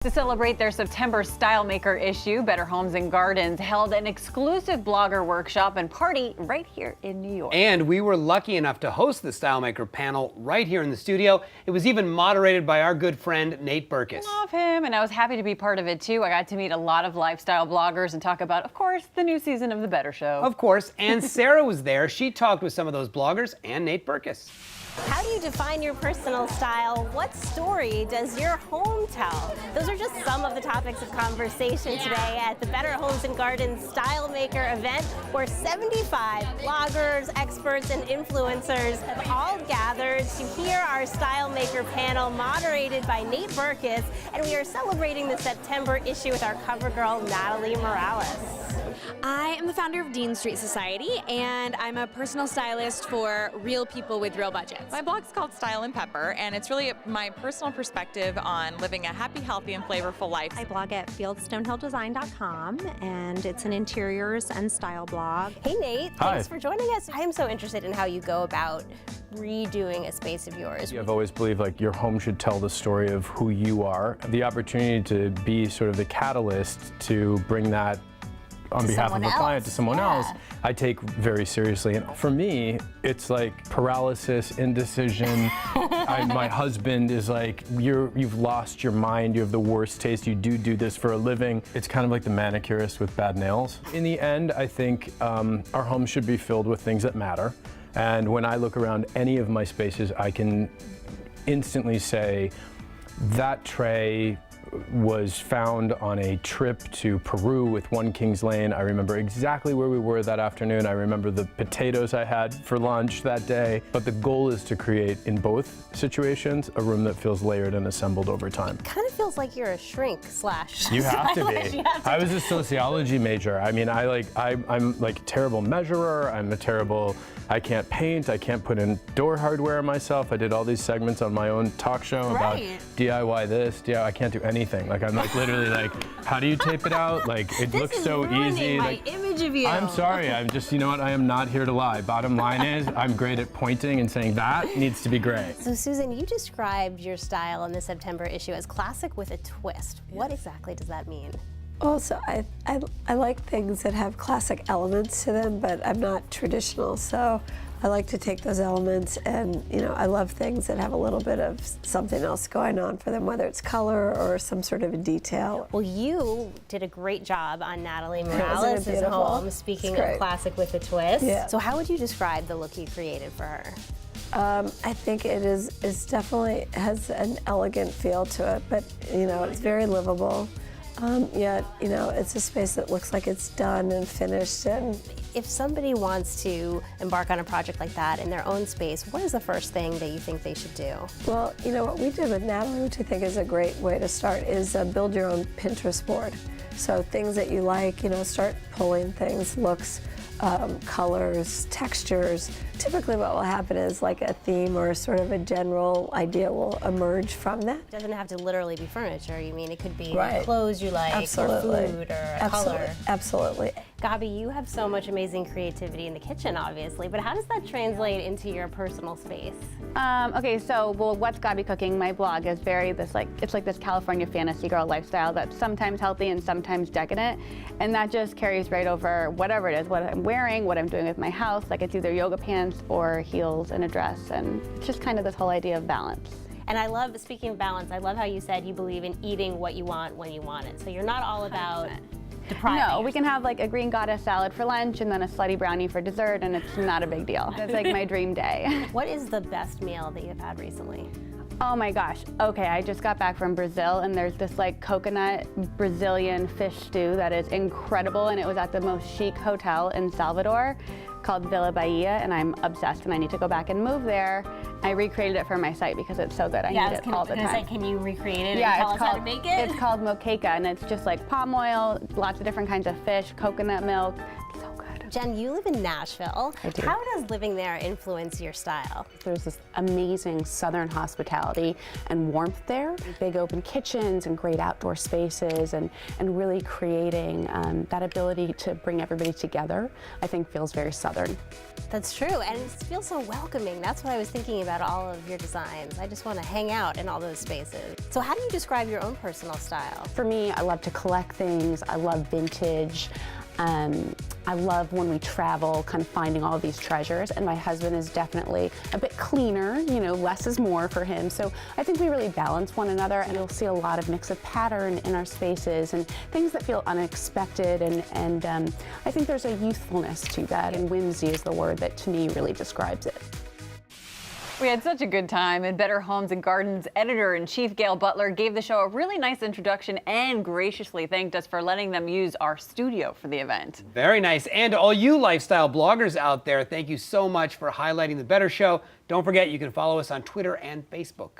To celebrate their September Stylemaker issue, Better Homes and Gardens held an exclusive blogger workshop and party right here in New York. And we were lucky enough to host the Stylemaker panel right here in the studio. It was even moderated by our good friend, Nate Berkus. Love him, and I was happy to be part of it too. I got to meet a lot of lifestyle bloggers and talk about, of course, the new season of The Better Show. Of course, and Sarah was there. She talked with some of those bloggers and Nate Berkus. How do you define your personal style? What story does your home tell? Those are just some of the topics of conversation today at the Better Homes and Gardens Stylemaker event, where 75 bloggers, experts, and influencers have all gathered to hear our Stylemaker panel moderated by Nate Berkus, and we are celebrating the September issue with our cover girl, Natalie Morales. I am the founder of Dean Street Society, and I'm a personal stylist for real people with real budgets. My blog's called Style and Pepper, and it's really my personal perspective on living a happy, healthy, and flavorful life. I blog at fieldstoneHillDesign.com, and it's an interiors and style blog. Hey Nate, Hi. Thanks for joining us. I am so interested in how you go about redoing a space of yours. I've always believed like your home should tell the story of who you are. The opportunity to be sort of the catalyst to bring that on behalf of a client to someone else, I take very seriously. And for me, it's like paralysis, indecision. My husband is like, you've lost your mind, you have the worst taste, you do this for a living. It's kind of like the manicurist with bad nails. In the end, I think our home should be filled with things that matter. And when I look around any of my spaces, I can instantly say, that tray was found on a trip to Peru with One Kings Lane. I remember exactly where we were that afternoon. I remember the potatoes I had for lunch that day. But the goal is to create, in both situations, a room that feels layered and assembled over time. Kind of feels like you're a shrink slash. You have to be. I was a sociology major. I mean, I'm like a terrible measurer. I can't paint. I can't put in door hardware myself. I did all these segments on my own talk show about DIY this, DIY. I can't do anything. Like I'm like literally like, how do you tape it out? Like it looks so easy. My image of you. I'm sorry. I'm just, you know what? I am not here to lie. Bottom line is, I'm great at pointing and saying that needs to be gray. So Susan, you described your style in the September issue as classic with a twist. What exactly does that mean? Also, I like things that have classic elements to them, but I'm not traditional, so I like to take those elements and, you know, I love things that have a little bit of something else going on for them, whether it's color or some sort of a detail. Well, you did a great job on Natalie Morales' home, speaking of classic with a twist. Yeah. So how would you describe the look you created for her? I think it's definitely has an elegant feel to it, but, you know, it's very livable. Yet, you know, it's a space that looks like it's done and finished. And if somebody wants to embark on a project like that in their own space, what is the first thing that you think they should do? Well, you know, what we did with Natalie, which I think is a great way to start, is build your own Pinterest board. So things that you like, you know, start pulling things, looks, colors, textures. Typically what will happen is like a theme or sort of a general idea will emerge from that. It doesn't have to literally be furniture. You mean it could be Right. clothes you like, Absolutely. or food, or a Absolutely. color. Absolutely. Gabi, you have so much amazing creativity in the kitchen, obviously, but how does that translate into your personal space? Okay, so what's Gabi cooking? My blog is it's like this California fantasy girl lifestyle that's sometimes healthy and sometimes decadent, and that just carries right over whatever it is, what I'm wearing, what I'm doing with my house. Like it's either yoga pants or heels and a dress, and it's just kind of this whole idea of balance. And I love, speaking of balance, I love how you said you believe in eating what you want when you want it. So you're not all about depriving No, we can have like a green goddess salad for lunch and then a slutty brownie for dessert, and it's not a big deal. It's like my dream day. What is the best meal that you've had recently? Oh my gosh. Okay, I just got back from Brazil, and there's this like coconut Brazilian fish stew that is incredible, and it was at the most chic hotel in Salvador called Villa Bahia, and I'm obsessed, and I need to go back and move there. I recreated it for my site because it's so good. I eat it all the time. Can you recreate it Yeah, and tell us how to make it? It's called moqueca, and it's just like palm oil, lots of different kinds of fish, coconut milk. It's so good. Jen, you live in Nashville. I do. How does living there influence your style? There's this amazing southern hospitality and warmth there. Big open kitchens and great outdoor spaces and really creating that ability to bring everybody together, I think feels very southern. That's true, and it feels so welcoming. That's what I was thinking about all of your designs. I just want to hang out in all those spaces. So how do you describe your own personal style? For me, I love to collect things. I love vintage. I love when we travel, kind of finding all of these treasures, and my husband is definitely a bit cleaner, you know, less is more for him. So I think we really balance one another, and you'll see a lot of mix of pattern in our spaces and things that feel unexpected, and I think there's a youthfulness to that, and whimsy is the word that to me really describes it. We had such a good time, and Better Homes and Gardens editor-in-chief Gail Butler gave the show a really nice introduction and graciously thanked us for letting them use our studio for the event. Very nice. And to all you lifestyle bloggers out there, thank you so much for highlighting the Better Show. Don't forget, you can follow us on Twitter and Facebook.